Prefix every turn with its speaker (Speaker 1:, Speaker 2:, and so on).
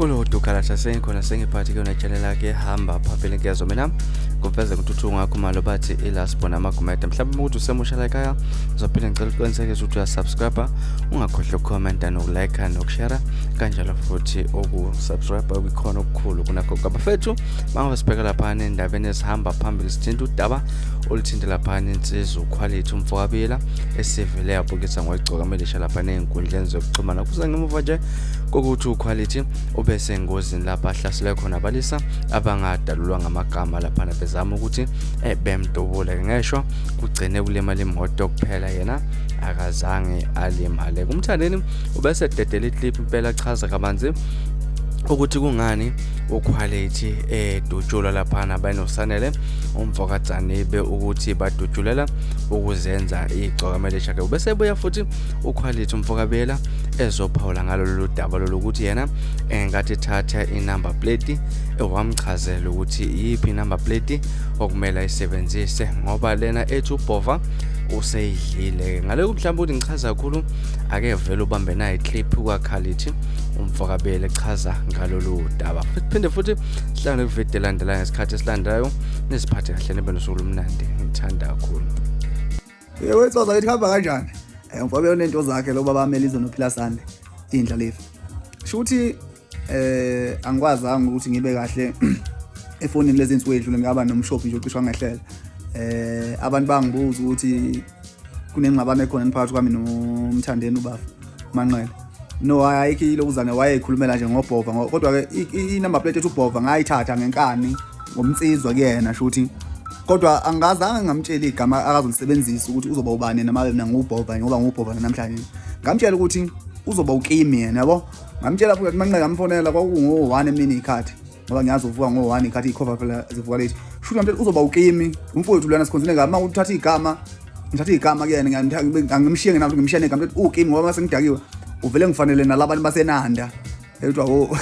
Speaker 1: Kulo Zikhala sasengikhona sengiphathi kuyona channel yakhe hamba phambili ngiyazo mina ngiveze ukuthi ngakho malo bathi ilasbona amagumede mhlawumbe ukuthi usemusha like aya uzophinde ngicela uqinisekise ukuthi uyasubscribe ungakhohlwa ukucomment nokulike nokushare kanjalo futhi ukusubscribe ukukhona okukhulu kunakho kabafethu manje sibheka lapha endabeni esihamba phambili sithinta udaba oluthinta lapha insizwa uQuality umfowabo Biyela esivele yabukisa ngogcoka melisha lapha nezinkundleni zokuxhumana kuze ngemuva nje kokuthi uQuality ubese engozini lapha ahlasele khona abalisa abangadalulwa ngamagama lapha bezama ukuthi bemdobule ngesho kugcine kulimala imoto kuphela yena akazange alimale kuMthandeni ubese dedela iclip impela chaza kabanzi ukuthi kungani uQuality edujula lapha bayinosanele umvokazane ukuthi badujulela ukuzenza igcoka melisha ke bese buya futhi uQuality umfowabo Biyela ezophawula ngalolu daba lokuthi yena engathi thatha inumber plate ewamchazela ukuthi yipi number plate okumele ayisebenzise ngoba lena ethi uBhova useyidlile ngaloku mhlawumbe ukuthi ngichaza kakhulu ake vele ubambe nayi clip uQuality umfowabo Biyela echaza ngalolu daba phinde futhi sihlangane kuvideo landelayo ngesikhathi esilandelayo nisiphathe kahle nibe nosuku lumnandi ngithanda kakhulu
Speaker 2: wethoza lithi hamba kanjani umfowabo Biyela unento zakhe lo baba Melizo noPhila Sande indlalifa shuthi angikwazanga ukuthi ngibe kahle efonini lezi insuku edlule ngaba nomshophi nje ucishwa ngehlela abantu bangibuza ukuthi kunengxabano ekhona phakathi kwami noMthandeni ubaba Manqele no ayikho uzane wayekhulumela nje noBhova kodwa ke inumber plate ethi uBhova ngayithatha ngenkani ngomtsizwa kuyena shuthi kodwa angazange ngamtshela igama akazolisebenzisa ukuthi uzoba ubani namabe mina nguBhova ngoba nguBhova namhlanje ngamtshela ukuthi uzoba uKimi yena yabo ngamtshela futhi Manqele ngamfonela kwakungo-1 emini ikhathi ngoba ngiyazi uvuka ngo-1 ikhathi icover phela zivuka late shuthi ngamtshela uzoba uKimi umfowethu lana sikhonzile ngama uthatha igama ngithatha igama kuyena ngimshiye nginamhlanje ngimshiye ngam uKimi ngoba mase ngidakiwe uvele ngifanele nalabantu basenanda ethiwa